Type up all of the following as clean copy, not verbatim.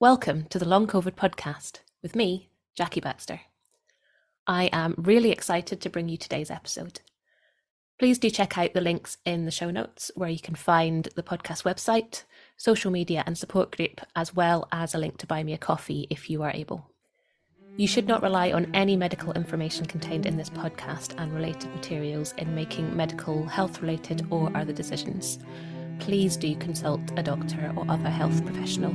Welcome to the Long COVID podcast with me, Jackie Baxter. I am really excited to bring you today's episode. Please do check out the links in the show notes where you can find the podcast website, social media and support group, as well as a link to buy me a coffee if you are able. You should not rely on any medical information contained in this podcast and related materials in making medical, health-related or other decisions. Please do consult a doctor or other health professional.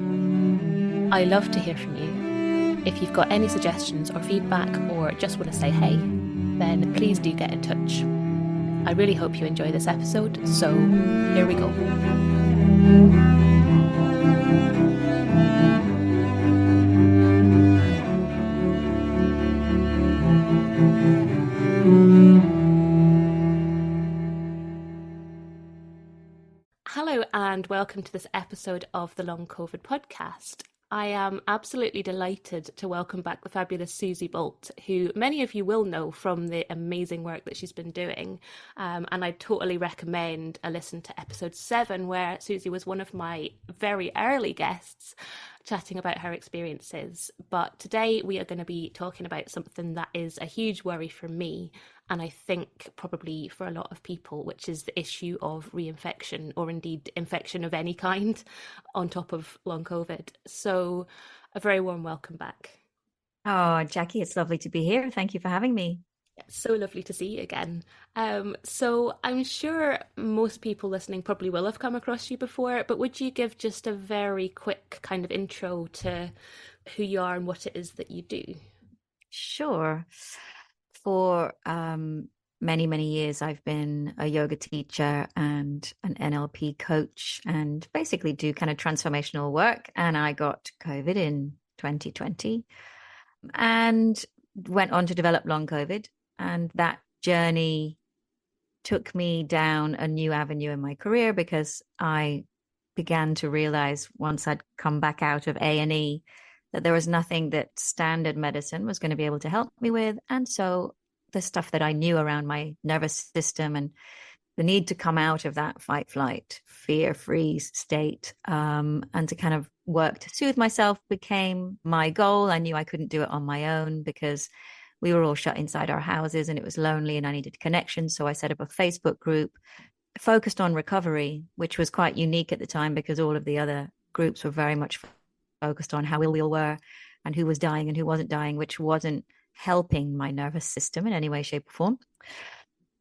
I love to hear from you. If you've got any suggestions or feedback or just want to say hey, then please do get in touch. I really hope you enjoy this episode, so here we go. Hello and welcome to this episode of the Long COVID podcast. I am absolutely delighted to welcome back the fabulous Suzy Bolt, who many of you will know from the amazing work that she's been doing. And I totally recommend a listen to episode 7, where Suzy was one of my very early guests chatting about her experiences. But today we are going to be talking about something that is a huge worry for me, and I think probably for a lot of people, which is the issue of reinfection, or indeed infection of any kind, on top of long COVID. So a very warm welcome back. Oh, Jackie, it's lovely to be here. Thank you for having me. It's so lovely to see you again. So I'm sure most people listening probably will have come across you before, but would you give just a very quick kind of intro to who you are and what it is that you do? Sure. For many, many years, I've been a yoga teacher and an NLP coach and basically do kind of transformational work. And I got COVID in 2020 and went on to develop long COVID. And that journey took me down a new avenue in my career because I began to realize once I'd come back out of A&E that there was nothing that standard medicine was going to be able to help me with. And so the stuff that I knew around my nervous system and the need to come out of that fight, flight, fear, freeze state, and to kind of work to soothe myself became my goal. I knew I couldn't do it on my own because we were all shut inside our houses and it was lonely and I needed connection. So I set up a Facebook group focused on recovery, which was quite unique at the time because all of the other groups were very much focused on how ill we all were and who was dying and who wasn't dying, which wasn't helping my nervous system in any way, shape, or form.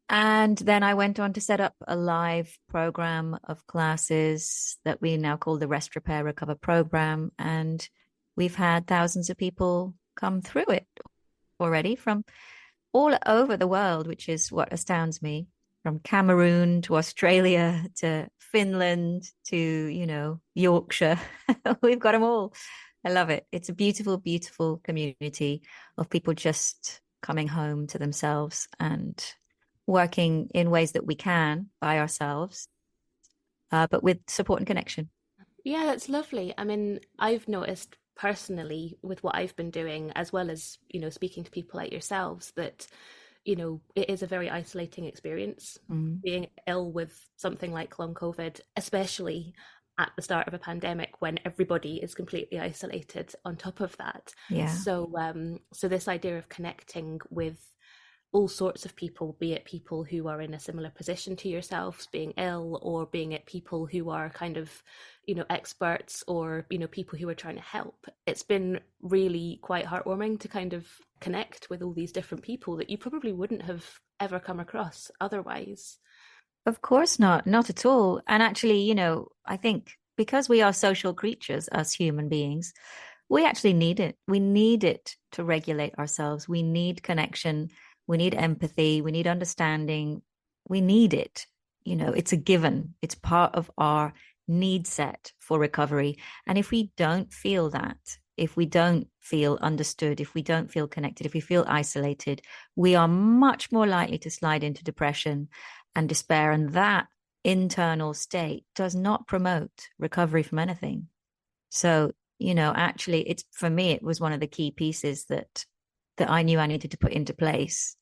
And then I went on to set up a live program of classes that we now call the Rest, Repair, Recover program. And we've had thousands of people come through it already from all over the world, which is what astounds me. From Cameroon to Australia to Finland to, Yorkshire. We've got them all. I love it. It's a beautiful, beautiful community of people just coming home to themselves and working in ways that we can by ourselves, but with support and connection. Yeah, that's lovely. I mean, I've noticed personally with what I've been doing, as well as, speaking to people like yourselves, that it is a very isolating experience being ill with something like long COVID, especially at the start of a pandemic when everybody is completely isolated on top of that. Yeah. So this idea of connecting with all sorts of people, be it people who are in a similar position to yourselves being ill, or being it people who are kind of, experts, or, people who are trying to help. It's been really quite heartwarming to kind of connect with all these different people that you probably wouldn't have ever come across otherwise. Of course not at all. And actually, I think because we are social creatures, us human beings, we actually need it. We need it to regulate ourselves. We need connection. We need empathy. We need understanding. We need it. It's a given. It's part of our need set for recovery. And if we don't feel that, if we don't feel understood, if we don't feel connected, if we feel isolated, we are much more likely to slide into depression and despair. And that internal state does not promote recovery from anything. So, actually, for me, it was one of the key pieces that I knew I needed to put into place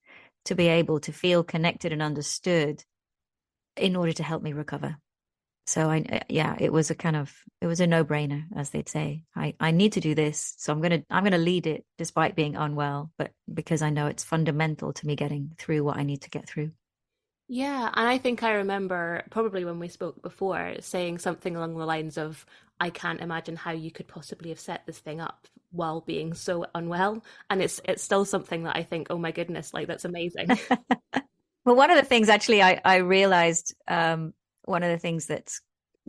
to be able to feel connected and understood in order to help me recover. So yeah, it was it was a no-brainer, as they'd say. I need to do this, so I'm gonna lead it despite being unwell, but because I know it's fundamental to me getting through what I need to get through. Yeah, and I think I remember probably when we spoke before saying something along the lines of, I can't imagine how you could possibly have set this thing up while being so unwell. And it's still something that I think, oh my goodness, like that's amazing. Well, one of the things actually I realized, one of the things that's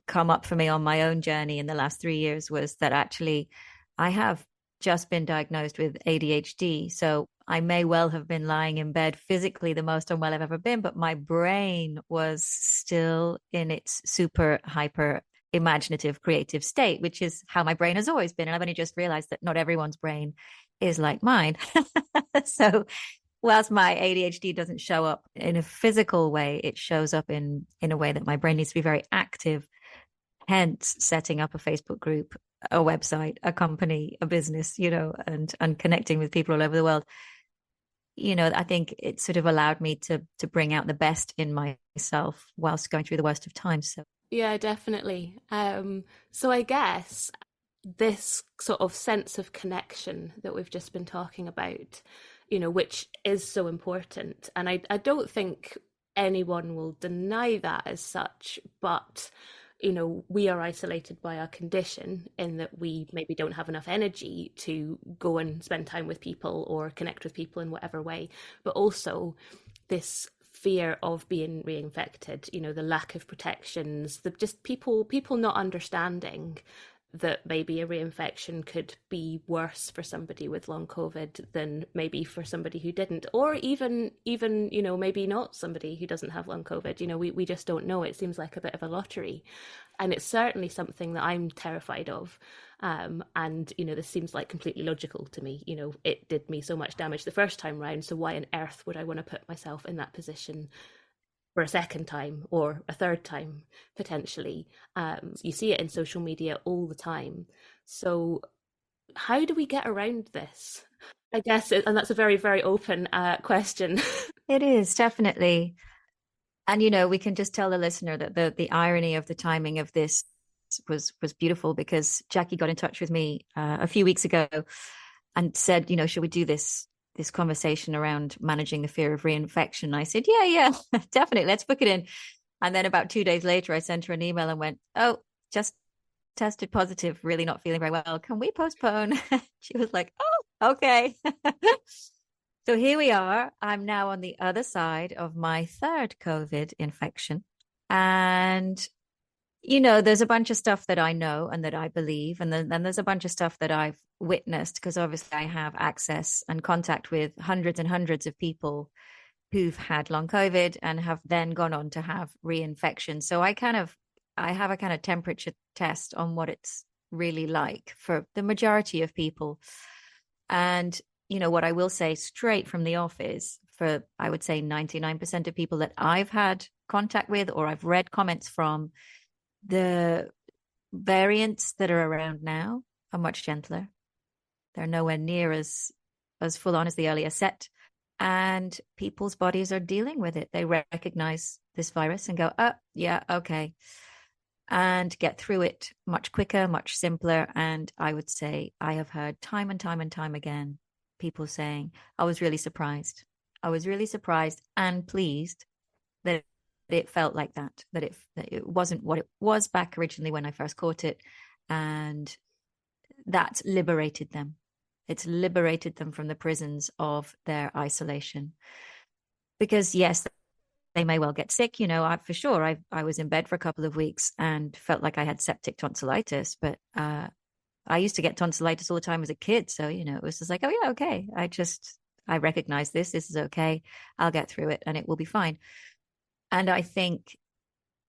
come up for me on my own journey in the last 3 years was that actually I have just been diagnosed with ADHD. So I may well have been lying in bed physically the most unwell I've ever been, but my brain was still in its super hyper imaginative creative state, which is how my brain has always been. And I've only just realized that not everyone's brain is like mine. So whilst my ADHD doesn't show up in a physical way, it shows up in a way that my brain needs to be very active. Hence, setting up a Facebook group, a website, a company, a business, and connecting with people all over the world. I think it sort of allowed me to bring out the best in myself whilst going through the worst of times. So Yeah, definitely. So I guess this sort of sense of connection that we've just been talking about, which is so important. And I don't think anyone will deny that as such, but we are isolated by our condition in that we maybe don't have enough energy to go and spend time with people or connect with people in whatever way, but also this fear of being reinfected, the lack of protections, the just people not understanding that maybe a reinfection could be worse for somebody with long COVID than maybe for somebody who didn't, or even maybe not somebody who doesn't have long COVID. We just don't know. It seems like a bit of a lottery, and it's certainly something that I'm terrified of. And this seems like completely logical to me. It did me so much damage the first time round, so why on earth would I want to put myself in that position for a second time or a third time potentially? You see it in social media all the time. So how do we get around this? I guess, and that's a very, very open question. it is definitely. And we can just tell the listener that the irony of the timing of this was beautiful, because Jackie got in touch with me a few weeks ago and said, should we do this conversation around managing the fear of reinfection? I said, yeah, definitely, let's book it in. And then about 2 days later, I sent her an email and went, oh, just tested positive, really not feeling very well. Can we postpone? She was like, oh, okay. So here we are. I'm now on the other side of my third COVID infection. And, there's a bunch of stuff that I know and that I believe. And then there's a bunch of stuff that I've witnessed, because obviously I have access and contact with hundreds and hundreds of people who've had long COVID and have then gone on to have reinfection. So I have a kind of temperature test on what it's really like for the majority of people. And what I will say straight from the off is, for I would say 99% of people that I've had contact with or I've read comments from, the variants that are around now are much gentler. They're nowhere near as full on as the earlier set. And people's bodies are dealing with it. They recognize this virus and go, oh, yeah, okay. And get through it much quicker, much simpler. And I would say I have heard time and time and time again people saying, I was really surprised. I was really surprised and pleased that it felt like that it wasn't what it was back originally when I first caught it. And that's liberated them. It's liberated them from the prisons of their isolation. Because yes, they may well get sick. For sure, I was in bed for a couple of weeks and felt like I had septic tonsillitis, but I used to get tonsillitis all the time as a kid. So, it was just like, oh yeah, okay. I recognize this. This is okay. I'll get through it and it will be fine. And I think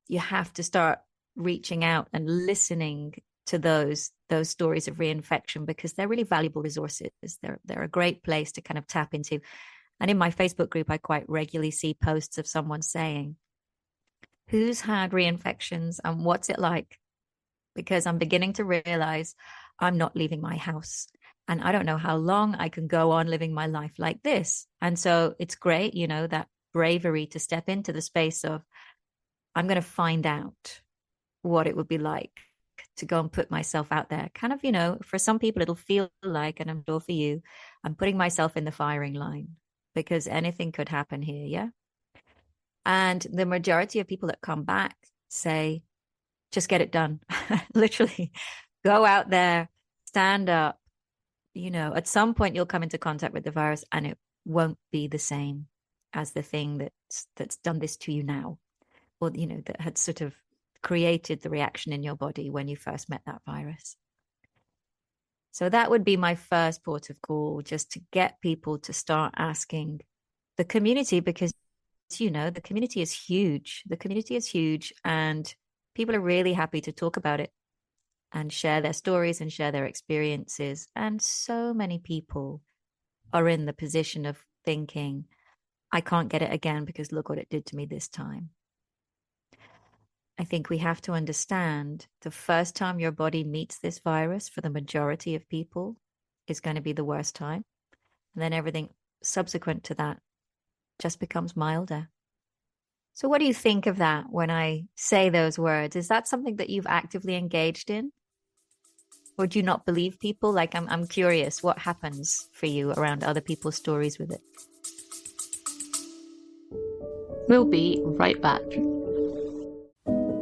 you have to start reaching out and listening to those stories of reinfection, because they're really valuable resources. They're a great place to kind of tap into. And in my Facebook group, I quite regularly see posts of someone saying, who's had reinfections and what's it like? Because I'm beginning to realize I'm not leaving my house. And I don't know how long I can go on living my life like this. And so it's great, that bravery to step into the space of, I'm going to find out. what it would be like to go and put myself out there. Kind of, for some people, it'll feel like, and I'm sure for you, I'm putting myself in the firing line because anything could happen here. Yeah. And the majority of people that come back say, just get it done. Literally, go out there, stand up. At some point you'll come into contact with the virus and it won't be the same as the thing that's done this to you now, or that had sort of created the reaction in your body when you first met that virus. So that would be my first port of call, just to get people to start asking the community, because the community is huge. The community is huge, and people are really happy to talk about it and share their stories and share their experiences. And so many people are in the position of thinking, I can't get it again because look what it did to me this time. I think we have to understand the first time your body meets this virus, for the majority of people, is going to be the worst time. And then everything subsequent to that just becomes milder. So what do you think of that when I say those words? Is that something that you've actively engaged in? Or do you not believe people? Like, I'm curious, what happens for you around other people's stories with it? We'll be right back.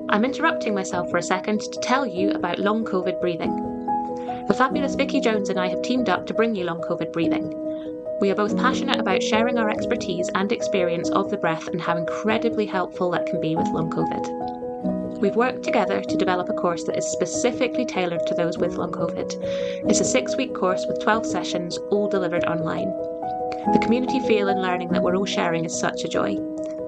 I'm interrupting myself for a second to tell you about long COVID breathing. The fabulous Vicky Jones and I have teamed up to bring you long COVID breathing. We are both passionate about sharing our expertise and experience of the breath and how incredibly helpful that can be with long COVID. We've worked together to develop a course that is specifically tailored to those with long COVID. It's a 6-week course with 12 sessions, all delivered online. The community feel and learning that we're all sharing is such a joy.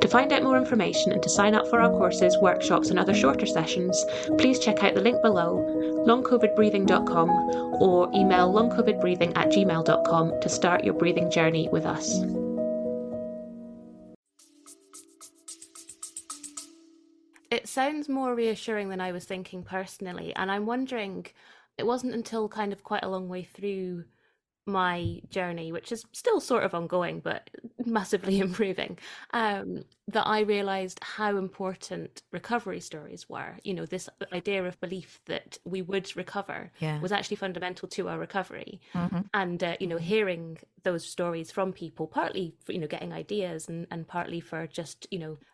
To find out more information and to sign up for our courses, workshops and other shorter sessions, please check out the link below, longcovidbreathing.com, or email longcovidbreathing@gmail.com to start your breathing journey with us. It sounds more reassuring than I was thinking personally, and I'm wondering, it wasn't until kind of quite a long way through my journey, which is still sort of ongoing but massively improving, that I realized how important recovery stories were. This idea of belief that we would recover was actually fundamental to our recovery. Mm-hmm. And hearing those stories from people, partly for getting ideas, and partly for just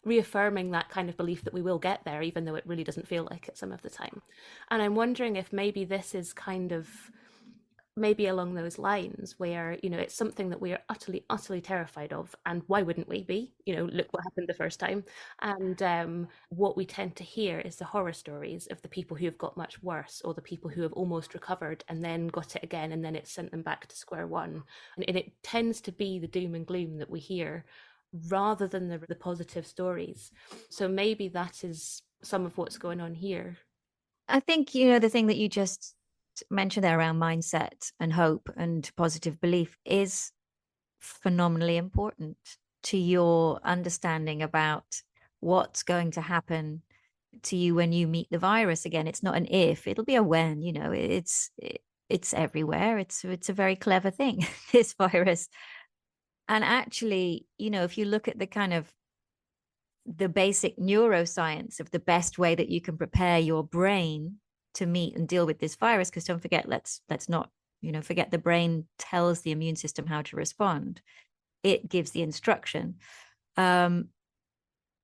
reaffirming that kind of belief that we will get there, even though it really doesn't feel like it some of the time. And I'm wondering if maybe this is kind of maybe along those lines, where it's something that we are utterly terrified of, and why wouldn't we be? Look what happened the first time. And what we tend to hear is the horror stories of the people who have got much worse, or the people who have almost recovered and then got it again, and then it sent them back to square one. And it tends to be the doom and gloom that we hear, rather than the positive stories. So maybe that is some of what's going on here. I think, the thing that you just mentioned there around mindset and hope and positive belief is phenomenally important to your understanding about what's going to happen to you when you meet the virus again. It's not an if, it'll be a when. It's everywhere. It's a very clever thing, this virus. And actually, if you look at the kind of the basic neuroscience of the best way that you can prepare your brain to meet and deal with this virus, because don't forget, let's not forget, the brain tells the immune system how to respond. It gives the instruction.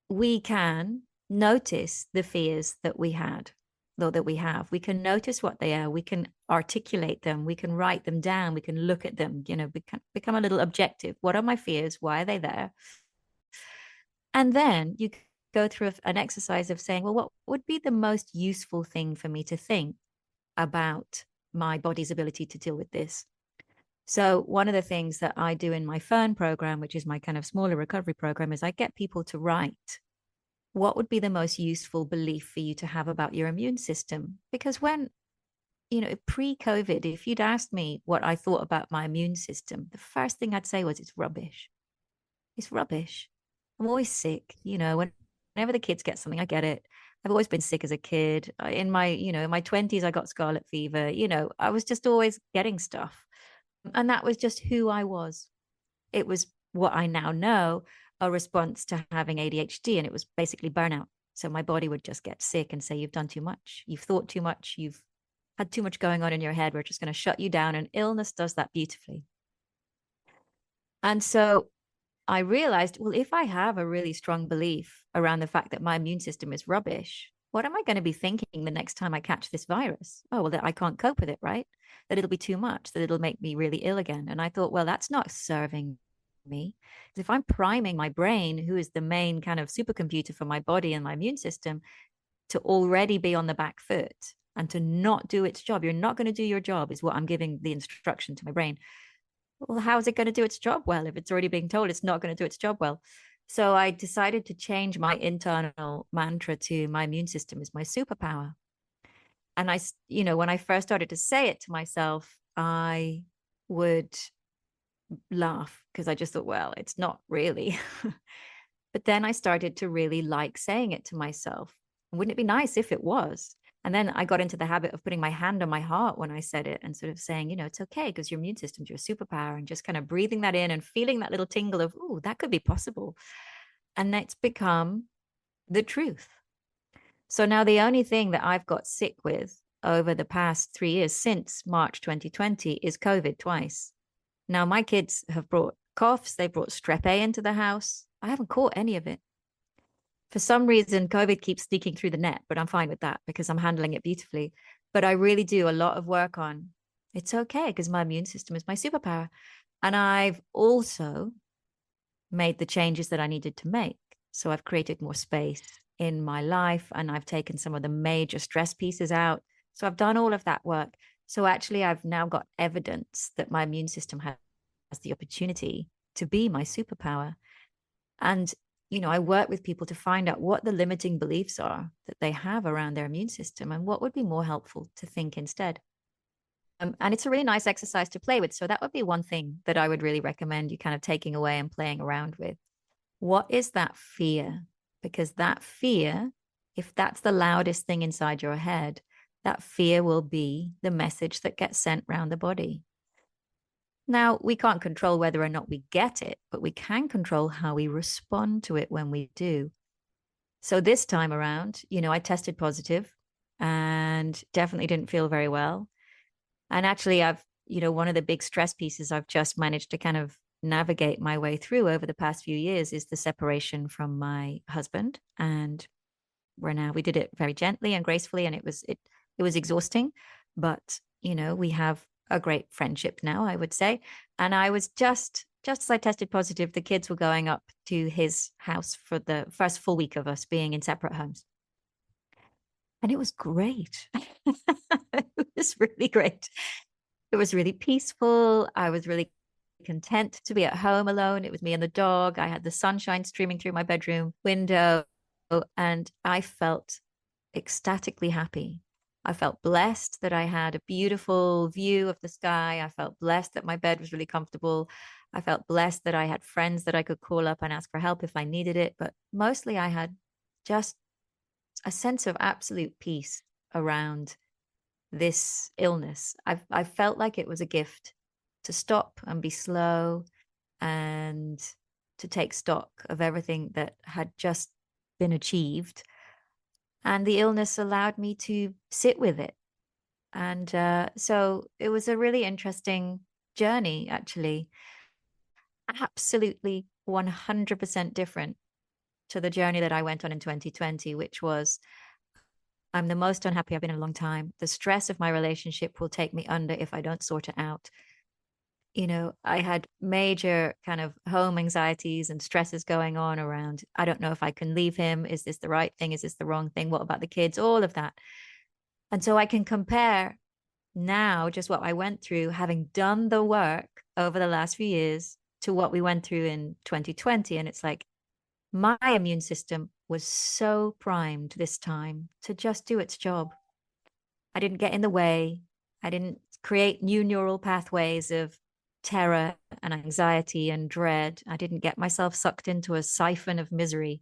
We can notice the fears that we had, though, that we have. We can notice what they are. We can articulate them. We can write them down. We can look at them, become a little objective. What are my fears? Why are they there? And then you go through an exercise of saying, well, what would be the most useful thing for me to think about my body's ability to deal with this? So one of the things that I do in my Fern program, which is my kind of smaller recovery program, is I get people to write, what would be the most useful belief for you to have about your immune system? Because when, pre-COVID, if you'd asked me what I thought about my immune system, the first thing I'd say was, it's rubbish. It's rubbish. I'm always sick. Whenever the kids get something, I get it. I've always been sick as a kid. In my 20s, I got scarlet fever. I was just always getting stuff. And that was just who I was. It was what I now know, a response to having ADHD. And it was basically burnout. So my body would just get sick and say, you've done too much. You've thought too much. You've had too much going on in your head. We're just going to shut you down. And illness does that beautifully. And so I realized, well, if I have a really strong belief around the fact that my immune system is rubbish, what am I going to be thinking the next time I catch this virus? Oh, well, that I can't cope with it, right? That it'll be too much, that it'll make me really ill again. And I thought, well, that's not serving me. Because if I'm priming my brain, who is the main kind of supercomputer for my body and my immune system, to already be on the back foot and to not do its job, you're not going to do your job, is what I'm giving the instruction to my brain. Well, how is it going to do its job well if it's already being told it's not going to do its job well? So I decided to change my internal mantra to my immune system is my superpower. And when I first started to say it to myself, I would laugh because I just thought, well, it's not really. But then I started to really like saying it to myself. Wouldn't it be nice if it was? And then I got into the habit of putting my hand on my heart when I said it and sort of saying, it's okay because your immune system's your superpower, and just kind of breathing that in and feeling that little tingle of, oh, that could be possible. And that's become the truth. So now the only thing that I've got sick with over the past 3 years since March 2020 is COVID twice. Now my kids have brought coughs, they brought strep A into the house. I haven't caught any of it. For some reason, COVID keeps sneaking through the net, but I'm fine with that because I'm handling it beautifully. But I really do a lot of work on it's okay because my immune system is my superpower. And I've also made the changes that I needed to make. So I've created more space in my life and I've taken some of the major stress pieces out. So I've done all of that work. So actually, I've now got evidence that my immune system has the opportunity to be my superpower. And I work with people to find out what the limiting beliefs are that they have around their immune system and what would be more helpful to think instead. And it's a really nice exercise to play with. So that would be one thing that I would really recommend you kind of taking away and playing around with. What is that fear? Because that fear, if that's the loudest thing inside your head, that fear will be the message that gets sent around the body. Now, we can't control whether or not we get it, but we can control how we respond to it when we do. So this time around, I tested positive and definitely didn't feel very well. And actually, one of the big stress pieces I've just managed to kind of navigate my way through over the past few years is the separation from my husband. And we did it very gently and gracefully, and it was exhausting, but we have a great friendship now, I would say. And I was just as I tested positive, the kids were going up to his house for the first full week of us being in separate homes. And it was great. It was really great. It was really peaceful. I was really content to be at home alone. It was me and the dog. I had the sunshine streaming through my bedroom window, and I felt ecstatically happy. I felt blessed that I had a beautiful view of the sky. I felt blessed that my bed was really comfortable. I felt blessed that I had friends that I could call up and ask for help if I needed it. But mostly I had just a sense of absolute peace around this illness. I felt like it was a gift to stop and be slow and to take stock of everything that had just been achieved. And the illness allowed me to sit with it. And so it was a really interesting journey, actually. Absolutely 100% different to the journey that I went on in 2020, which was I'm the most unhappy I've been in a long time. The stress of my relationship will take me under if I don't sort it out. I had major kind of home anxieties and stresses going on around, I don't know if I can leave him. Is this the right thing? Is this the wrong thing? What about the kids? All of that. And so I can compare now just what I went through, having done the work over the last few years, to what we went through in 2020. And it's like my immune system was so primed this time to just do its job. I didn't get in the way. I didn't create new neural pathways of terror and anxiety and dread. I didn't get myself sucked into a siphon of misery.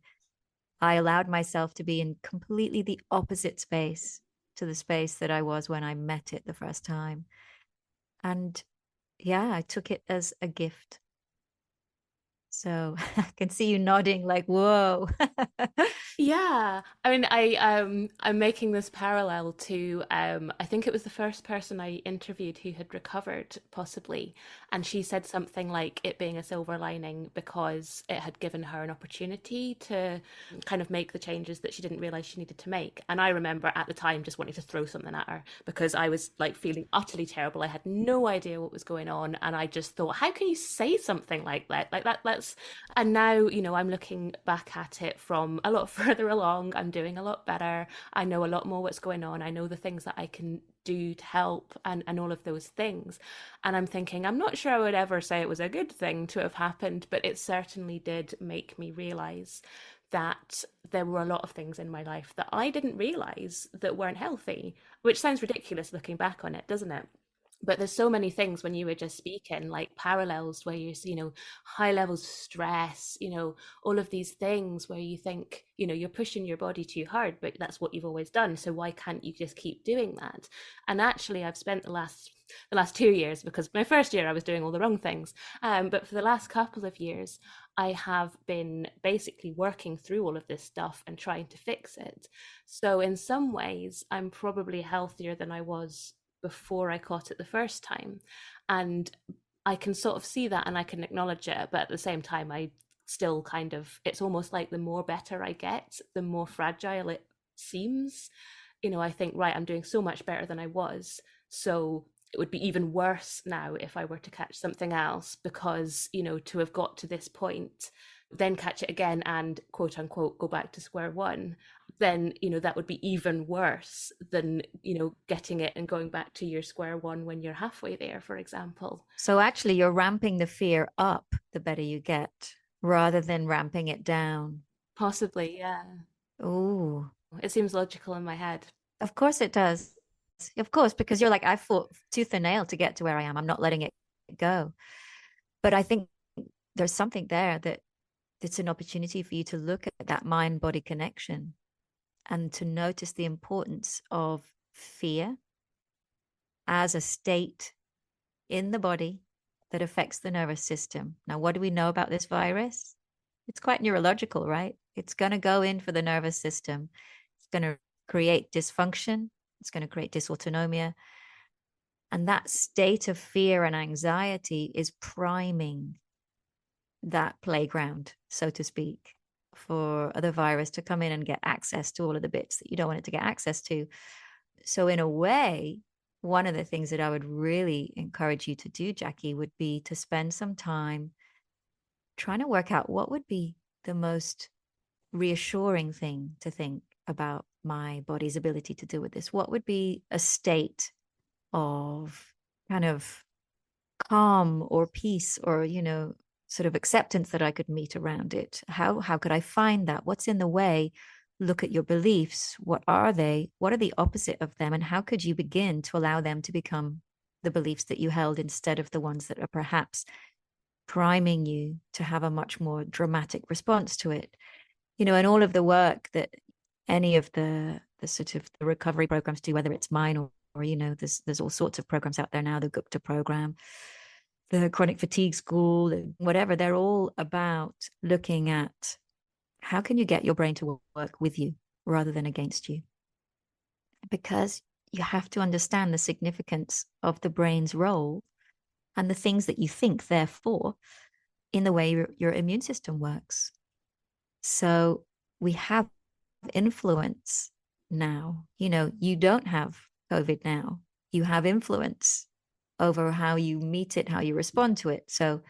I allowed myself to be in completely the opposite space to the space that I was when I met it the first time. And yeah, I took it as a gift. So I can see you nodding like, whoa. Yeah, I mean, I'm making this parallel to I think it was the first person I interviewed who had recovered, possibly, and she said something like it being a silver lining because it had given her an opportunity to kind of make the changes that she didn't realize she needed to make. And I remember at the time just wanting to throw something at her because I was like feeling utterly terrible. I had no idea what was going on, and I just thought, how can you say something like that? Like that's and now, I'm looking back at it from a lot further along. I'm doing a lot better. I know a lot more what's going on. I know the things that I can do to help and all of those things. And I'm thinking, I'm not sure I would ever say it was a good thing to have happened, but it certainly did make me realize that there were a lot of things in my life that I didn't realize that weren't healthy, which sounds ridiculous looking back on it, doesn't it? But there's so many things when you were just speaking, like parallels where you high levels of stress, all of these things where you think, you're pushing your body too hard, but that's what you've always done. So why can't you just keep doing that? And actually, I've spent the last 2 years, because my first year I was doing all the wrong things, but for the last couple of years, I have been basically working through all of this stuff and trying to fix it. So in some ways, I'm probably healthier than I was before I caught it the first time. And I can sort of see that and I can acknowledge it. But at the same time, I still kind of, it's almost like the more better I get, the more fragile it seems. I think, right, I'm doing so much better than I was. So it would be even worse now if I were to catch something else because, to have got to this point, then catch it again and quote unquote go back to square one, then that would be even worse than getting it and going back to your square one when you're halfway there, for example. So actually, you're ramping the fear up the better you get rather than ramping it down. Possibly, yeah. Oh, It seems logical in my head. of course it does. Of course, because you're like, I fought tooth and nail to get to where I am. I'm not letting it go. But I think there's something there that it's an opportunity for you to look at that mind body connection and to notice the importance of fear as a state in the body that affects the nervous system. Now, what do we know about this virus? It's quite neurological, right? It's going to go in for the nervous system. It's going to create dysfunction. It's going to create dysautonomia. And that state of fear and anxiety is priming that playground, so to speak, for the virus to come in and get access to all of the bits that you don't want it to get access to. So, in a way, one of the things that I would really encourage you to do, Jackie, would be to spend some time trying to work out what would be the most reassuring thing to think about my body's ability to deal with this. What would be a state of kind of calm or peace or, sort of acceptance that I could meet around it? How could I find that? What's in the way? Look at your beliefs. What are they? What are the opposite of them? And how could you begin to allow them to become the beliefs that you held instead of the ones that are perhaps priming you to have a much more dramatic response to it? And all of the work that any of the sort of the recovery programs do, whether it's mine or there's all sorts of programs out there now, the Gupta program, the chronic fatigue school, whatever, they're all about looking at how can you get your brain to work with you rather than against you? Because you have to understand the significance of the brain's role and the things that you think, therefore, in the way your immune system works. So we have influence now. You don't have COVID now. You have influence over how you meet it, how you respond to it. So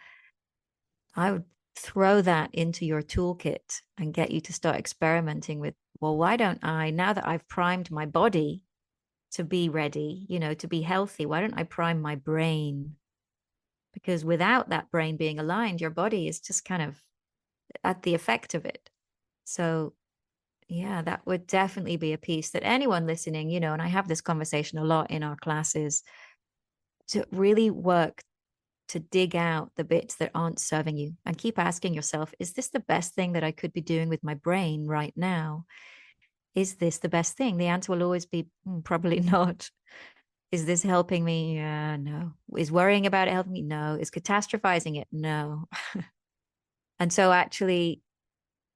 I would throw that into your toolkit and get you to start experimenting with, well, why don't I, now that I've primed my body to be ready, to be healthy, why don't I prime my brain? Because without that brain being aligned, your body is just kind of at the effect of it. So yeah, that would definitely be a piece that anyone listening, and I have this conversation a lot in our classes, to really work to dig out the bits that aren't serving you and keep asking yourself, is this the best thing that I could be doing with my brain right now? Is this the best thing? The answer will always be probably not. Is this helping me? No. Is worrying about it helping me? No. Is catastrophizing it? No. And so actually,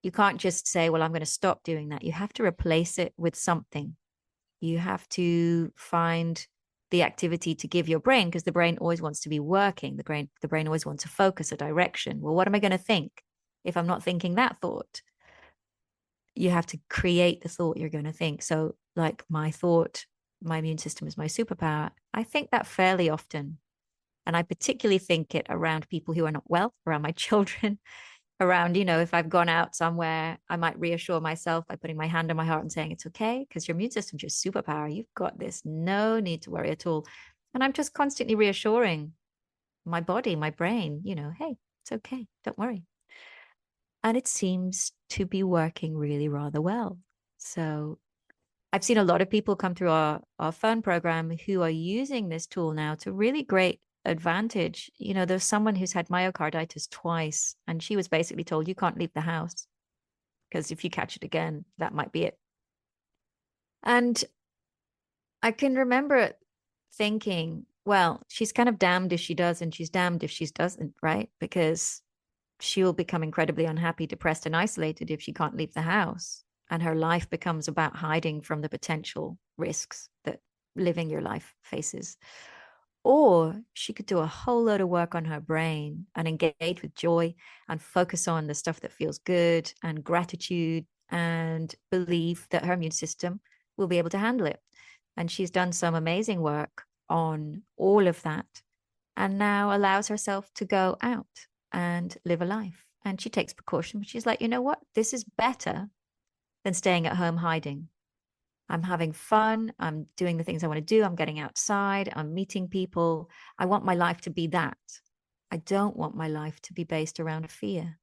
you can't just say, well, I'm going to stop doing that. You have to replace it with something. You have to find the activity to give your brain, because the brain always wants to be working. The brain always wants to focus a direction. Well, what am I going to think if I'm not thinking that thought? You have to create the thought you're going to think. So, like my thought, my immune system is my superpower. I think that fairly often. And I particularly think it around people who are not well, around my children, around, if I've gone out somewhere, I might reassure myself by putting my hand on my heart and saying, it's okay, because your immune system's your superpower. You've got this. No need to worry at all. And I'm just constantly reassuring my body, my brain, hey, it's okay. Don't worry. And it seems to be working really rather well. So I've seen a lot of people come through our phone program who are using this tool now to really great advantage. There's someone who's had myocarditis twice, and she was basically told, you can't leave the house because if you catch it again, that might be it. And I can remember thinking, well, she's kind of damned if she does, and she's damned if she doesn't, right? Because she'll become incredibly unhappy, depressed, and isolated if she can't leave the house. And her life becomes about hiding from the potential risks that living your life faces. Or she could do a whole load of work on her brain and engage with joy and focus on the stuff that feels good and gratitude and believe that her immune system will be able to handle it. And she's done some amazing work on all of that and now allows herself to go out and live a life. And she takes precaution. She's like, you know what? This is better than staying at home hiding. I'm having fun. I'm doing the things I want to do. I'm getting outside. I'm meeting people. I want my life to be that. I don't want my life to be based around fear.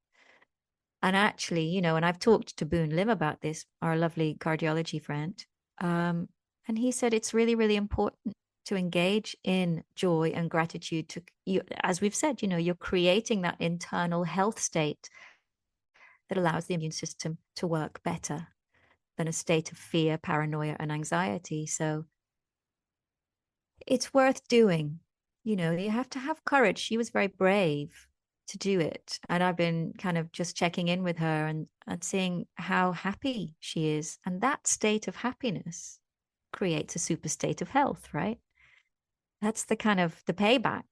And actually, and I've talked to Boone Lim about this, our lovely cardiology friend. And he said it's really, really important to engage in joy and gratitude. To you, as we've said, you're creating that internal health state that allows the immune system to work better than a state of fear, paranoia, and anxiety. So it's worth doing. You have to have courage. She was very brave to do it. And I've been kind of just checking in with her and seeing how happy she is. And that state of happiness creates a super state of health, right? That's the kind of the payback.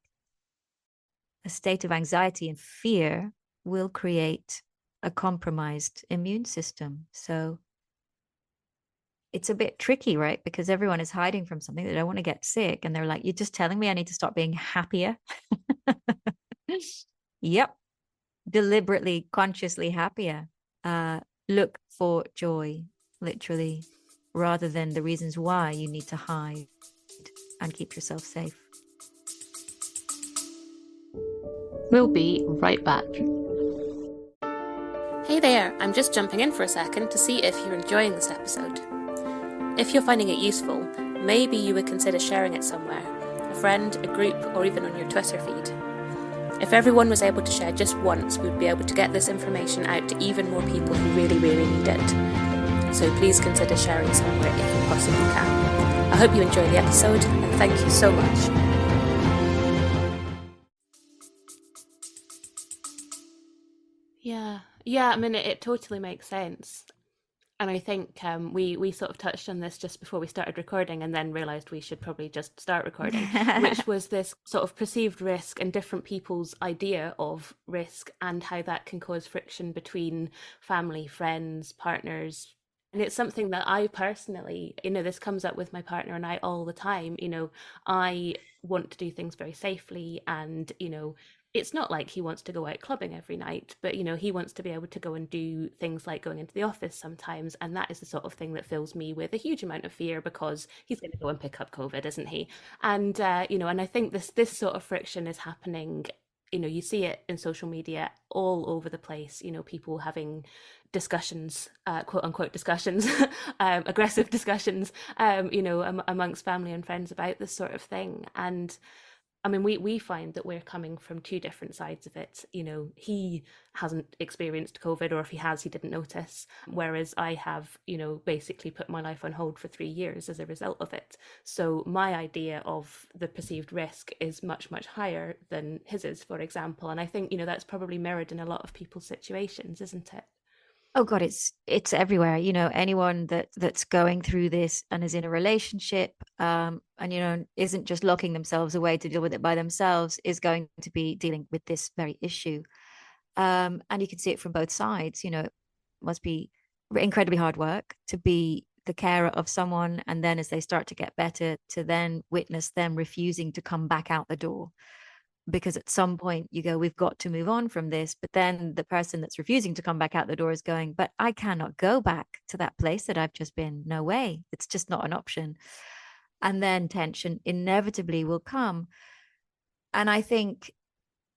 A state of anxiety and fear will create a compromised immune system. So it's a bit tricky, right? Because everyone is hiding from something. They don't want to get sick. And they're like, you're just telling me I need to stop being happier. Yep. Deliberately, consciously happier. Look for joy, literally, rather than the reasons why you need to hide and keep yourself safe. We'll be right back. Hey there, I'm just jumping in for a second to see if you're enjoying this episode. If you're finding it useful, maybe you would consider sharing it somewhere, a friend, a group, or even on your Twitter feed. If everyone was able to share just once, we'd be able to get this information out to even more people who really, really need it. So please consider sharing somewhere if you possibly can. I hope you enjoy the episode, and thank you so much. Yeah, I mean, it totally makes sense. And I think we sort of touched on this just before we started recording and then realised we should probably just start recording, which was this sort of perceived risk and different people's idea of risk and how that can cause friction between family, friends, partners. And it's something that I personally, this comes up with my partner and I all the time. I want to do things very safely and, it's not like he wants to go out clubbing every night, but he wants to be able to go and do things like going into the office sometimes, and that is the sort of thing that fills me with a huge amount of fear because he's going to go and pick up COVID, isn't he? And and I think this sort of friction is happening. You see it in social media all over the place. People having discussions, quote unquote discussions, aggressive discussions, amongst family and friends about this sort of thing. And I mean, we find that we're coming from two different sides of it. You know, he hasn't experienced COVID, or if he has, he didn't notice. Whereas I have, you know, basically put my life on hold for 3 years as a result of it. So my idea of the perceived risk is much, much higher than his is, for example. And I think, you know, that's probably mirrored in a lot of people's situations, isn't it? Oh God, it's everywhere. You know, anyone that's going through this and is in a relationship, and you know, isn't just locking themselves away to deal with it by themselves, is going to be dealing with this very issue. And you can see it from both sides. You know, it must be incredibly hard work to be the carer of someone, and then as they start to get better, to then witness them refusing to come back out the door, because at some point you go, we've got to move on from this. But then the person that's refusing to come back out the door is going, but I cannot go back to that place that I've just been. No way. It's just not an option. And then tension inevitably will come. And I think,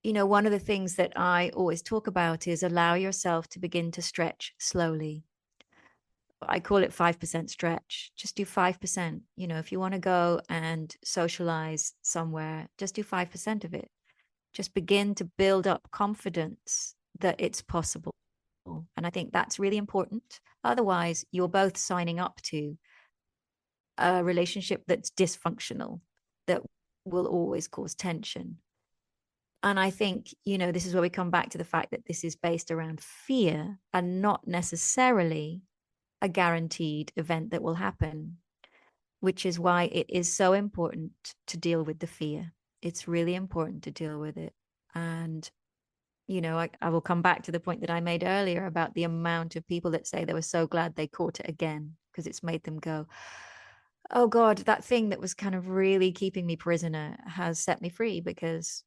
you know, one of the things that I always talk about is allow yourself to begin to stretch slowly. I call it 5% stretch. Just do 5%. You know, if you want to go and socialize somewhere, just do 5% of it. Just begin to build up confidence that it's possible. And I think that's really important. Otherwise, you're both signing up to a relationship that's dysfunctional, that will always cause tension. And I think, you know, this is where we come back to the fact that this is based around fear and not necessarily a guaranteed event that will happen, which is why it is so important to deal with the fear. It's really important to deal with it. And you know, I will come back to the point that I made earlier about the amount of people that say they were so glad they caught it again because it's made them go, oh God, that thing that was kind of really keeping me prisoner has set me free because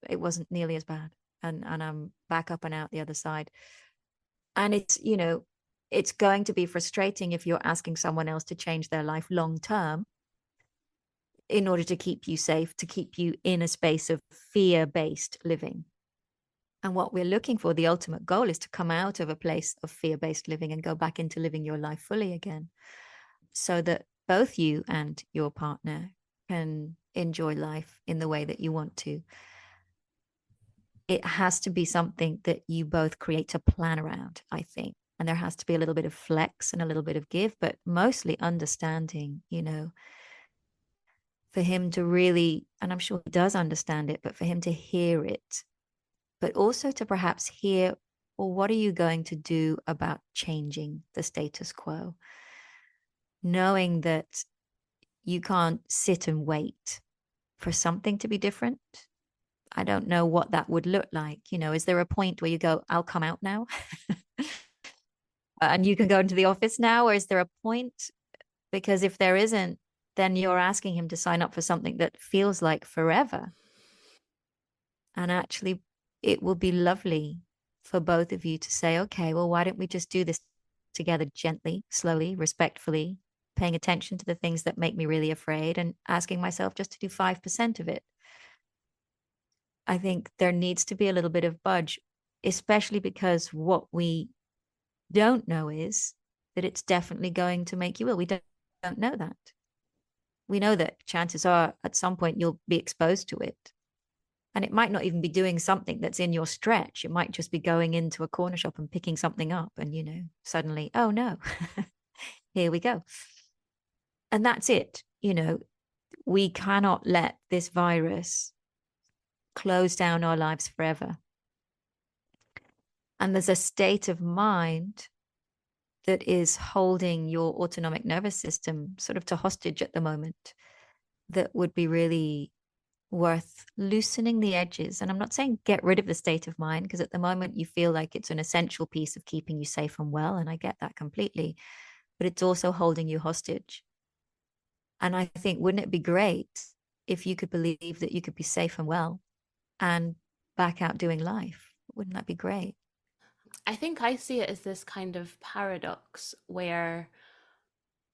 it wasn't nearly as bad. And I'm back up and out the other side. And it's, you know, it's going to be frustrating if you're asking someone else to change their life long term in order to keep you safe, to keep you in a space of fear based living. And what we're looking for, the ultimate goal, is to come out of a place of fear based living and go back into living your life fully again, so that both you and your partner can enjoy life in the way that you want to. It has to be something that you both create a plan around, I think. And there has to be a little bit of flex and a little bit of give, but mostly understanding, you know, for him to really, and I'm sure he does understand it, but for him to hear it, but also to perhaps hear, well, what are you going to do about changing the status quo? Knowing that you can't sit and wait for something to be different. I don't know what that would look like. You know, is there a point where you go, I'll come out now and you can go into the office now? Or is there a point? Because if there isn't, then you're asking him to sign up for something that feels like forever. And actually, it will be lovely for both of you to say, okay, well, why don't we just do this together gently, slowly, respectfully, paying attention to the things that make me really afraid and asking myself just to do 5% of it. I think there needs to be a little bit of budge, especially because what we don't know is that it's definitely going to make you ill. We don't know that. We know that chances are at some point you'll be exposed to it. And it might not even be doing something that's in your stretch. It might just be going into a corner shop and picking something up and, you know, suddenly, oh no, here we go. And that's it. You know, we cannot let this virus close down our lives forever. And there's a state of mind that is holding your autonomic nervous system sort of to hostage at the moment that would be really worth loosening the edges. And I'm not saying get rid of the state of mind, because at the moment you feel like it's an essential piece of keeping you safe and well. And I get that completely. But it's also holding you hostage. And I think, wouldn't it be great if you could believe that you could be safe and well and back out doing life? Wouldn't that be great? I think I see it as this kind of paradox where,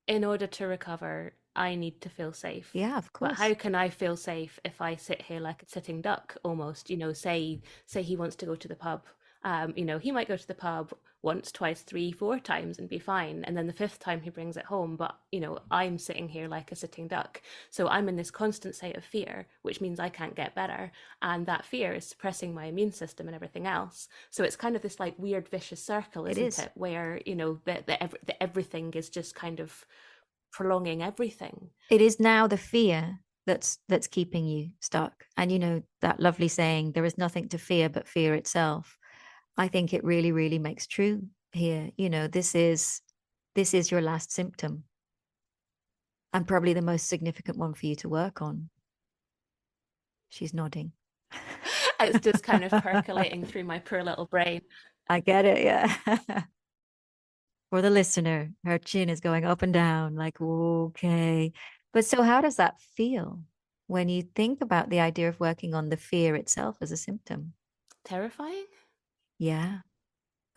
in order to recover, I need to feel safe. Yeah, of But course. how can I feel safe if I sit here like a sitting duck almost? You know, say he wants to go to the pub. He might go to the pub once, twice, three, four times and be fine. And then the fifth time he brings it home. But, I'm sitting here like a sitting duck. So I'm in this constant state of fear, which means I can't get better. And that fear is suppressing my immune system and everything else. So it's kind of this like weird vicious circle, It isn't is. it? Where, the everything is just kind of prolonging everything. It is now the fear that's keeping you stuck. And that lovely saying, there is nothing to fear but fear itself. I think it really, really makes true here. This is your last symptom, and probably the most significant one for you to work on. She's nodding. It's just kind of percolating through my poor little brain. I get it, yeah. For the listener, her chin is going up and down, like, okay. But so, how does that feel when you think about the idea of working on the fear itself as a symptom? Terrifying? Yeah,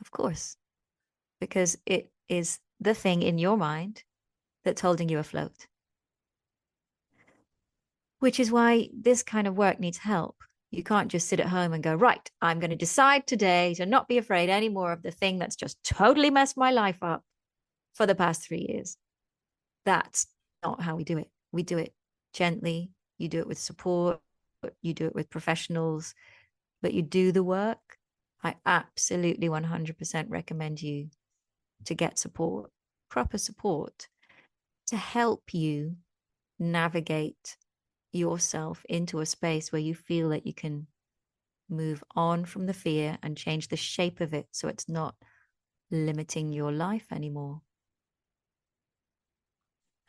of course, because it is the thing in your mind that's holding you afloat, which is why this kind of work needs help. You can't just sit at home and go, right, I'm going to decide today to not be afraid anymore of the thing that's just totally messed my life up for the past 3 years. That's not how we do it. We do it gently. You do it with support. You do it with professionals, but you do the work. I absolutely 100% recommend you to get support, proper support, to help you navigate yourself into a space where you feel that you can move on from the fear and change the shape of it so it's not limiting your life anymore.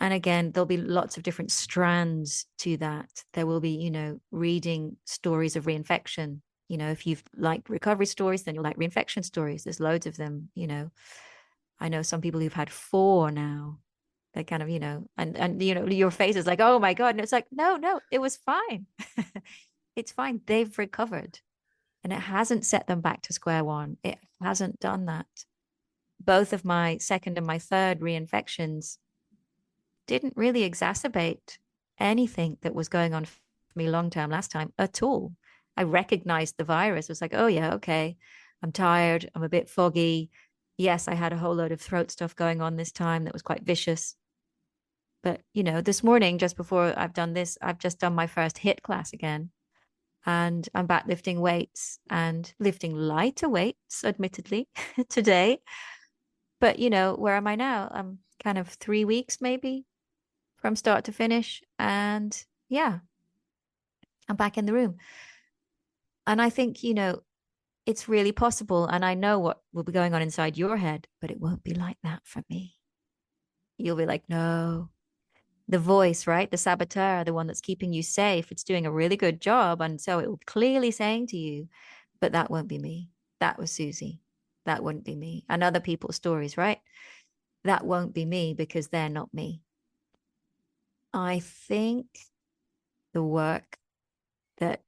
And again, there'll be lots of different strands to that. There will be, reading stories of reinfection. If you've liked recovery stories, then you'll like reinfection stories. There's loads of them. I know some people who've had 4 now. They kind of, and your face is like, oh my God. And it's like, no, it was fine. It's fine. They've recovered. And it hasn't set them back to square one. It hasn't done that. Both of my second and my third reinfections didn't really exacerbate anything that was going on for me long term last time at all. I recognized the virus. It was like, oh, yeah, okay. I'm tired. I'm a bit foggy. Yes, I had a whole load of throat stuff going on this time that was quite vicious. But, this morning, just before I've done this, I've just done my first HIIT class again. And I'm back lifting weights and lifting lighter weights, admittedly, today. But, where am I now? I'm kind of 3 weeks maybe from start to finish. And yeah, I'm back in the room. And I think, it's really possible. And I know what will be going on inside your head, but it won't be like that for me. You'll be like, no, the voice, right? The saboteur, the one that's keeping you safe. It's doing a really good job. And so it will clearly saying to you, but that won't be me. That was Suzy. That wouldn't be me. And other people's stories, right? That won't be me because they're not me. I think the work that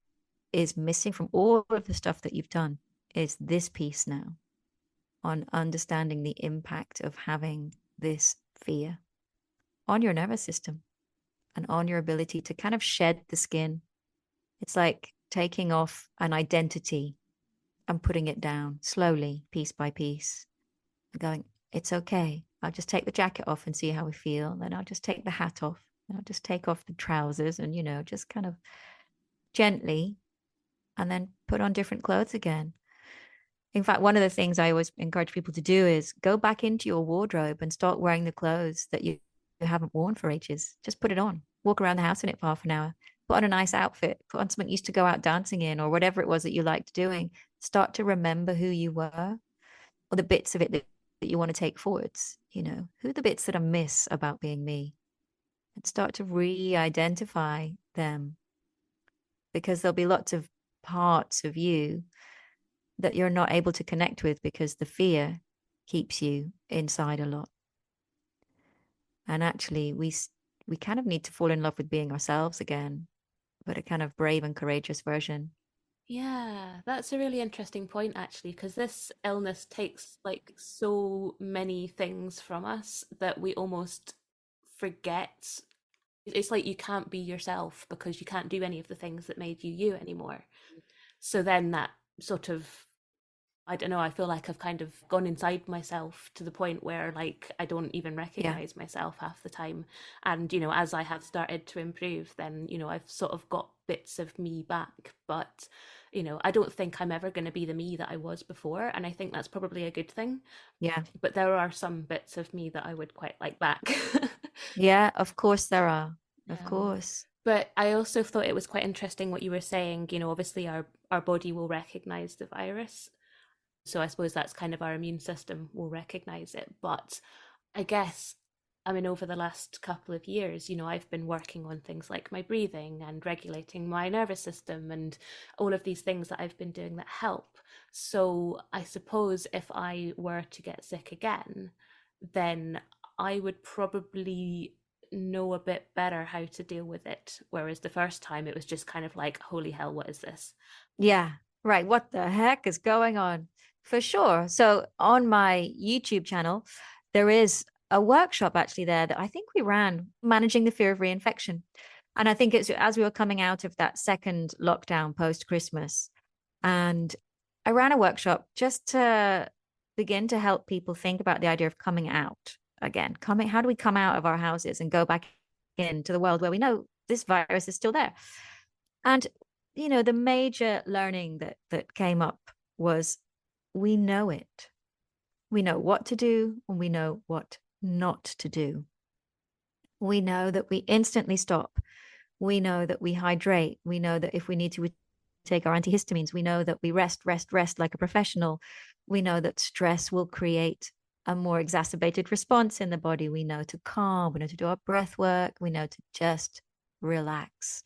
is missing from all of the stuff that you've done is this piece now on understanding the impact of having this fear on your nervous system and on your ability to kind of shed the skin. It's like taking off an identity and putting it down slowly, piece by piece, and going, it's okay. I'll just take the jacket off and see how we feel. Then I'll just take the hat off. And I'll just take off the trousers and, just kind of gently and then put on different clothes again. In fact, one of the things I always encourage people to do is go back into your wardrobe and start wearing the clothes that you haven't worn for ages. Just put it on, walk around the house in it for half an hour, put on a nice outfit, put on something you used to go out dancing in or whatever it was that you liked doing. Start to remember who you were or the bits of it that you want to take forwards. Who are the bits that I miss about being me? And start to re-identify them because there'll be lots of parts of you that you're not able to connect with because the fear keeps you inside a lot. And actually, we kind of need to fall in love with being ourselves again, but a kind of brave and courageous version. Yeah, that's a really interesting point actually, because this illness takes like so many things from us that we almost forget. It's like you can't be yourself because you can't do any of the things that made you you anymore. So then that sort of I don't know, I feel like I've kind of gone inside myself to the point where like I don't even Yeah. recognize myself half the time. And, you know, as I have started to improve, then, you know, I've sort of got bits of me back. But, you know, I don't think I'm ever going to be the me that I was before. And I think that's probably a good thing. Yeah. But there are some bits of me that I would quite like back. Yeah, of course there are. Of Um, course. but I also thought it was quite interesting what you were saying. You know, obviously our body will recognize the virus. So I suppose that's kind of our immune system will recognize it. But I guess, I mean, over the last couple of years, you know, I've been working on things like my breathing and regulating my nervous system and all of these things that I've been doing that help. So I suppose if I were to get sick again, then I would probably know a bit better how to deal with it. Whereas the first time it was just kind of like, holy hell, what is this? Yeah, right. What the heck is going on? For sure. So on my YouTube channel, there is a workshop actually there that I think we ran, managing the fear of reinfection. And I think it's as we were coming out of that second lockdown post Christmas. And I ran a workshop just to begin to help people think about the idea of coming out again. Coming, how do we come out of our houses and go back into the world where we know this virus is still there? And the major learning that came up was we know it. We know what to do and we know what not to do. We know that we instantly stop. We know that we hydrate. We know that if we need to, we take our antihistamines. We know that we rest, rest, rest like a professional. We know that stress will create a more exacerbated response in the body. We know to calm. We know to do our breath work. We know to just relax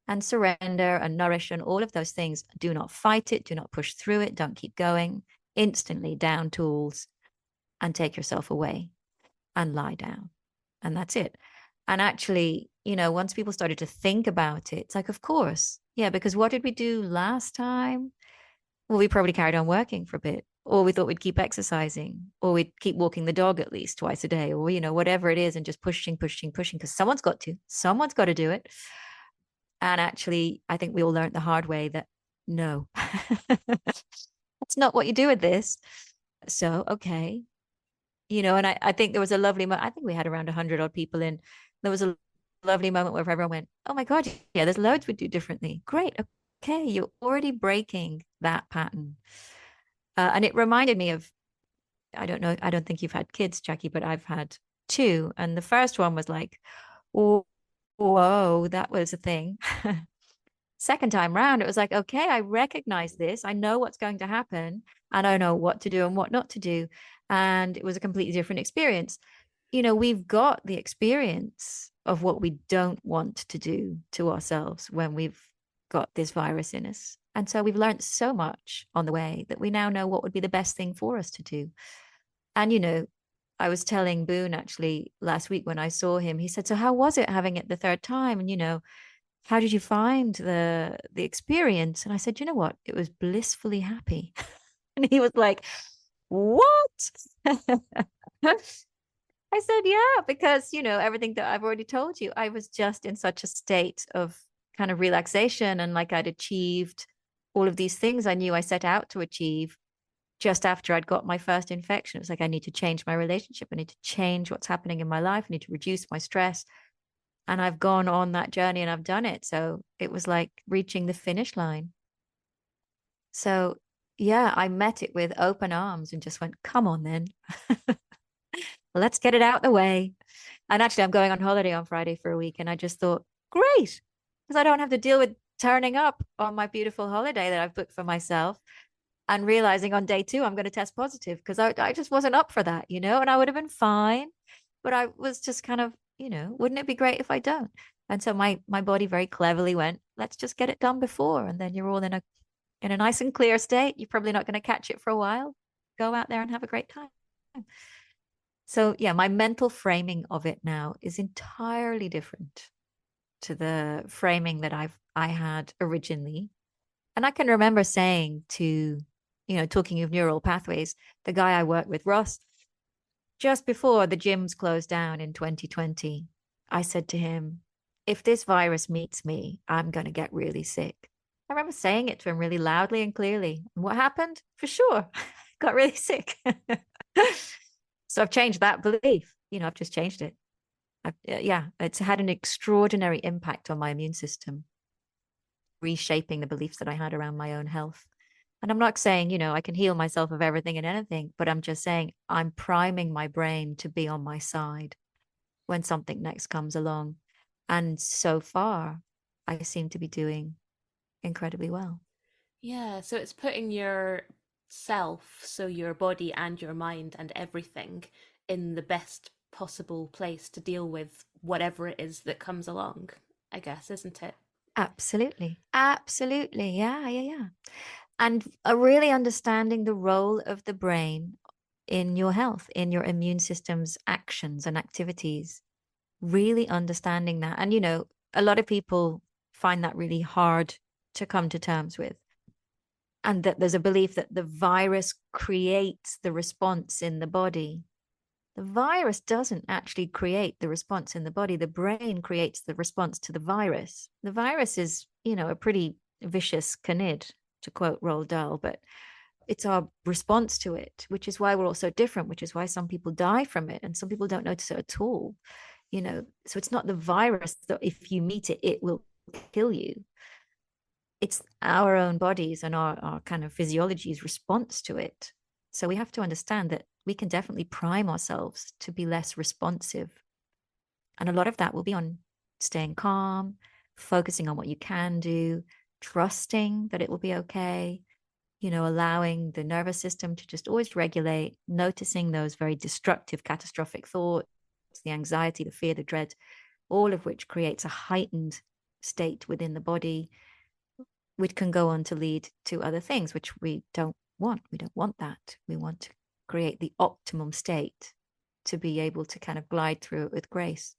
and surrender and nourish and all of those things. Do not fight it. Do not push through it. Don't keep going. Instantly down tools and take yourself away and lie down. And that's it. And actually, once people started to think about it, it's like, of course. Yeah, because what did we do last time? Well, we probably carried on working for a bit, or we thought we'd keep exercising, or we'd keep walking the dog at least twice a day, or, whatever it is, and just pushing, pushing, pushing, because someone's got to do it. And actually, I think we all learned the hard way that no, that's not what you do with this. So, okay. And I think there was a lovely moment. I think we had around 100 odd people in. There was a lovely moment where everyone went, oh my God, yeah, there's loads we do differently. Great. Okay. You're already breaking that pattern. And it reminded me of, I don't know, I don't think you've had kids, Jackie, but I've had two. And the first one was like, oh, whoa, that was a thing. Second time round, it was like, okay, I recognize this. I know what's going to happen and I know what to do and what not to do. And it was a completely different experience. We've got the experience of what we don't want to do to ourselves when we've got this virus in us. And so we've learned so much on the way that we now know what would be the best thing for us to do. And, I was telling Boone actually last week when I saw him, he said, so how was it having it the third time? And, how did you find the experience? And I said, you know what? It was blissfully happy. And he was like, what? I said, yeah, because, everything that I've already told you, I was just in such a state of kind of relaxation and like I'd achieved all of these things I knew I set out to achieve just after I'd got my first infection. It was like, I need to change my relationship. I need to change what's happening in my life. I need to reduce my stress. And I've gone on that journey and I've done it. So it was like reaching the finish line. So yeah, I met it with open arms and just went, come on then. Let's get it out the way. And actually, I'm going on holiday on Friday for a week. And I just thought, great, because I don't have to deal with turning up on my beautiful holiday that I've booked for myself and realizing on day two, I'm going to test positive because I just wasn't up for that, and I would have been fine. But I was just kind of, wouldn't it be great if I don't? And so my body very cleverly went, let's just get it done before. And then you're all in a nice and clear state. You're probably not going to catch it for a while. Go out there and have a great time. So yeah, my mental framing of it now is entirely different to the framing that I had originally. And I can remember saying to, talking of neural pathways, the guy I worked with, Ross, just before the gyms closed down in 2020, I said to him, if this virus meets me, I'm going to get really sick. I remember saying it to him really loudly and clearly. And what happened? For sure, got really sick. So I've changed that belief. I've just changed it. Yeah, it's had an extraordinary impact on my immune system, reshaping the beliefs that I had around my own health. And I'm not saying, I can heal myself of everything and anything, but I'm just saying I'm priming my brain to be on my side when something next comes along. And so far, I seem to be doing incredibly well. Yeah, so it's putting your self, so your body and your mind and everything, in the best possible place to deal with whatever it is that comes along, I guess, isn't it? Absolutely. Absolutely. Yeah, yeah, yeah. And really understanding the role of the brain in your health, in your immune system's actions and activities, really understanding that. And, a lot of people find that really hard to come to terms with. And that there's a belief that the virus creates the response in the body. The virus doesn't actually create the response in the body. The brain creates the response to the virus. The virus is, a pretty vicious canid, to quote Roald Dahl, but it's our response to it, which is why we're all so different, which is why some people die from it and some people don't notice it at all. So it's not the virus that if you meet it, it will kill you. It's our own bodies and our kind of physiology's response to it. So we have to understand that we can definitely prime ourselves to be less responsive. And a lot of that will be on staying calm, focusing on what you can do, trusting that it will be okay, allowing the nervous system to just always regulate, noticing those very destructive, catastrophic thoughts, the anxiety, the fear, the dread, all of which creates a heightened state within the body, which can go on to lead to other things, which we don't want. We don't want that. We want to create the optimum state to be able to kind of glide through it with grace.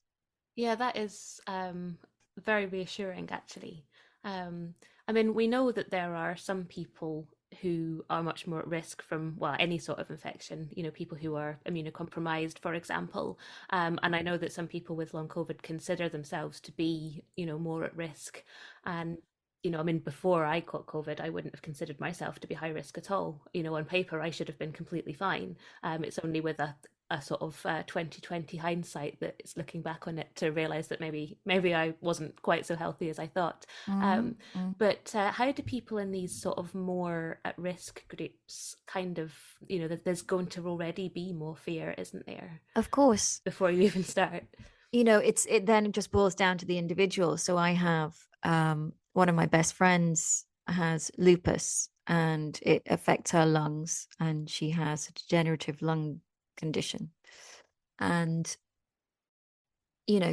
Yeah, that is very reassuring, actually. I mean, we know that there are some people who are much more at risk from, well, any sort of infection, people who are immunocompromised, for example. And I know that some people with long COVID consider themselves to be, more at risk. And, I mean, before I caught COVID, I wouldn't have considered myself to be high risk at all. On paper, I should have been completely fine. It's only with a sort of 2020 hindsight that it's looking back on it to realize that maybe I wasn't quite so healthy as I thought. Um, Mm-hmm. but how do people in these sort of more at risk groups kind of, that there's going to already be more fear, isn't there, Of course, before you even start? it then just boils down to the individual. So I have one of my best friends has lupus and it affects her lungs, and she has a degenerative lung condition. And,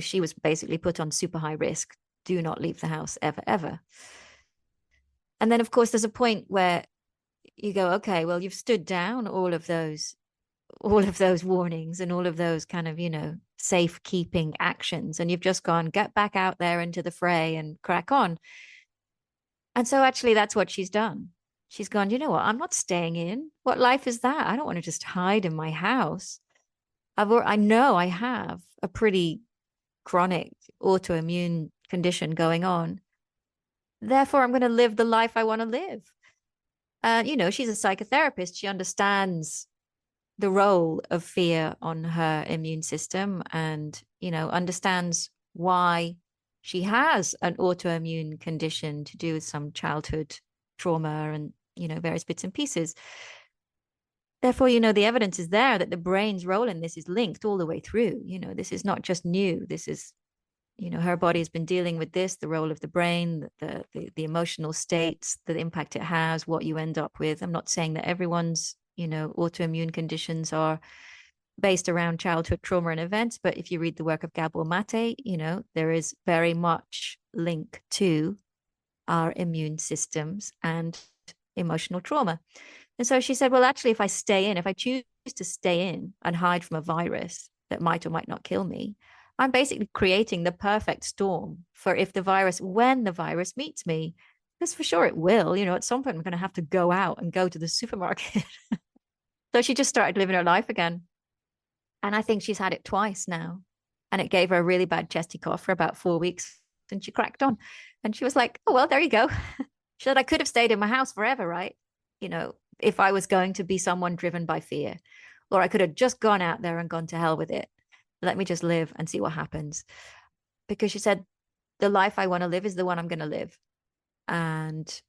she was basically put on super high risk. Do not leave the house ever, ever. And then, of course, there's a point where you go, okay, well, you've stood down all of those warnings and all of those kind of, safekeeping actions. And you've just gone, get back out there into the fray and crack on. And so actually that's what she's done. She's gone, you know what? I'm not staying in. What life is that? I don't want to just hide in my house. I know I have a pretty chronic autoimmune condition going on. Therefore, I'm going to live the life I want to live. She's a psychotherapist. She understands the role of fear on her immune system and, understands why she has an autoimmune condition to do with some childhood trauma and, various bits and pieces. Therefore, the evidence is there that the brain's role in this is linked all the way through. This is not just new. This is, her body has been dealing with this, the role of the brain, the emotional states, the impact it has, what you end up with. I'm not saying that everyone's, autoimmune conditions are based around childhood trauma and events, but if you read the work of Gabor Mate, there is very much link to our immune systems and emotional trauma. And so she said, well, actually, if I choose to stay in and hide from a virus that might or might not kill me, I'm basically creating the perfect storm for when the virus meets me, because for sure it will, at some point I'm going to have to go out and go to the supermarket. So she just started living her life again. And I think she's had it twice now. And it gave her a really bad chesty cough for about 4 weeks. And she cracked on. And she was like, oh, well, there you go. She said, I could have stayed in my house forever, right? You know, if I was going to be someone driven by fear, or I could have just gone out there and gone to hell with it. Let me just live and see what happens. Because she said, the life I want to live is the one I'm going to live. And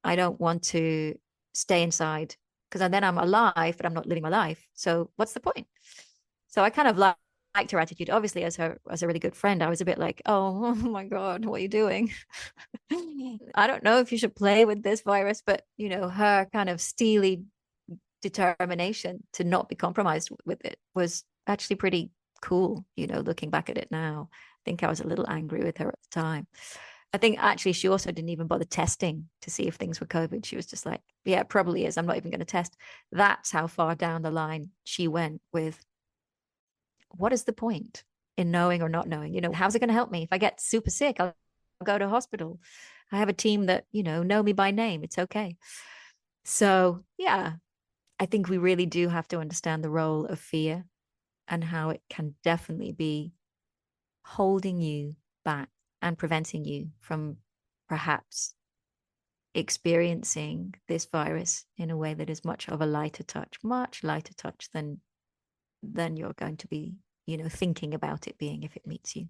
I don't want to stay inside because then I'm alive, but I'm not living my life. So what's the point? So I kind of liked her attitude. Obviously, as a really good friend, I was a bit like, oh my God, what are you doing? I don't know if you should play with this virus, but you know, her kind of steely determination to not be compromised with it was actually pretty cool, you know, looking back at it now. I think I was a little angry with her at the time. I think actually she also didn't even bother testing to see if things were COVID. She was just like, yeah, it probably is. I'm not even going to test. That's how far down the line she went with what is the point in knowing or not knowing? You know, how's it going to help me? If I get super sick, I'll go to hospital. I have a team that, you know me by name. It's okay. So, yeah, I think we really do have to understand the role of fear and how it can definitely be holding you back and preventing you from perhaps experiencing this virus in a way that is much of a much lighter touch than you're going to be, you know, thinking about it being if it meets you.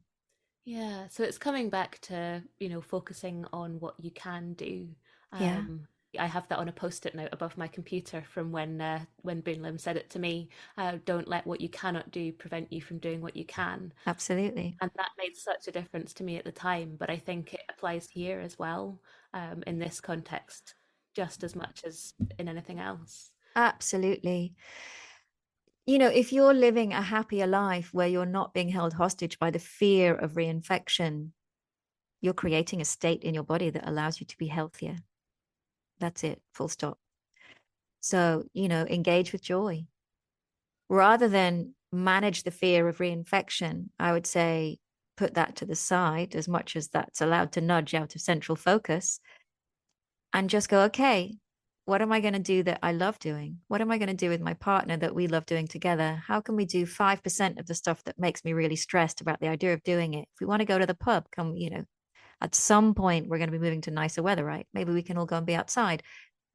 Yeah, so it's coming back to, focusing on what you can do. Yeah, I have that on a post-it note above my computer from when Boon Lim said it to me. Don't let what you cannot do prevent you from doing what you can. absolutely. And that made such a difference to me at the time, but I think it applies here as well, in this context, just as much as in anything else. Absolutely. You know, if you're living a happier life where you're not being held hostage by the fear of reinfection, you're creating a state in your body that allows you to be healthier. That's it, full stop. So, you know, engage with joy. Rather than manage the fear of reinfection, I would say put that to the side as much as that's allowed to nudge out of central focus and just go, okay, what am I going to do that I love doing? What am I going to do with my partner that we love doing together? How can we do 5% of the stuff that makes me really stressed about the idea of doing it? If we want to go to the pub, come, you know, at some point we're going to be moving to nicer weather, right? Maybe we can all go and be outside.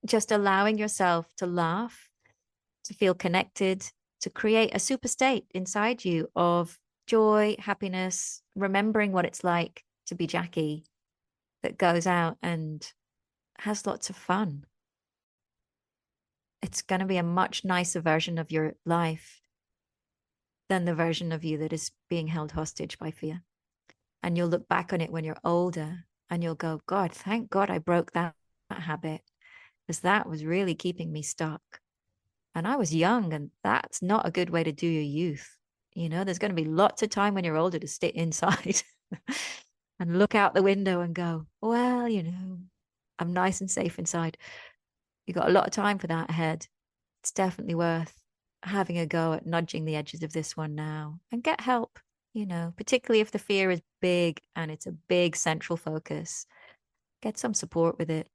Just allowing yourself to laugh, to feel connected, to create a super state inside you of joy, happiness, remembering what it's like to be Jackie that goes out and has lots of fun. It's going to be a much nicer version of your life than the version of you that is being held hostage by fear. And you'll look back on it when you're older and you'll go, God, thank God I broke that habit because that was really keeping me stuck. And I was young, and that's not a good way to do your youth. You know, there's going to be lots of time when you're older to stay inside and look out the window and go, well, you know, I'm nice and safe inside. You got a lot of time for that ahead. It's definitely worth having a go at nudging the edges of this one now and get help, you know, particularly if the fear is big and it's a big central focus. Get some support with it.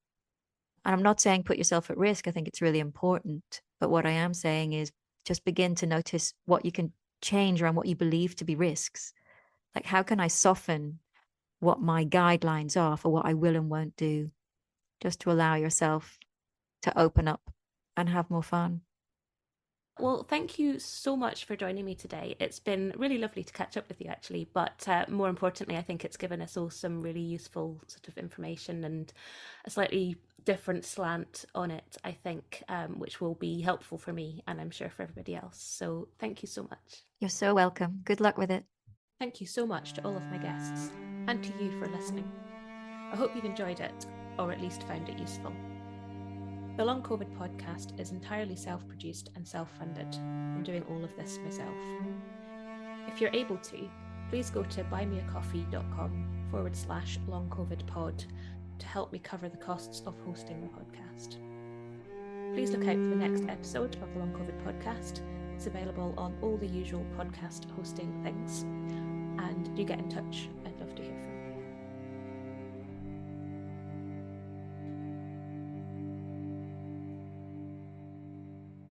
And I'm not saying put yourself at risk. I think it's really important. But what I am saying is just begin to notice what you can change around what you believe to be risks. Like, how can I soften what my guidelines are for what I will and won't do, just to allow yourself to open up and have more fun? Well, thank you so much for joining me today. It's been really lovely to catch up with you, actually. But more importantly, I think it's given us all some really useful sort of information and a slightly different slant on it, I think, which will be helpful for me and I'm sure for everybody else. So thank you so much. You're so welcome. Good luck with it. Thank you so much to all of my guests and to you for listening. I hope you've enjoyed it, or at least found it useful. The Long COVID podcast is entirely self-produced and self-funded. I'm doing all of this myself. If you're able to, please go to buymeacoffee.com/longcovidpod to help me cover the costs of hosting the podcast. Please look out for the next episode of the Long COVID podcast. It's available on all the usual podcast hosting things. And do get in touch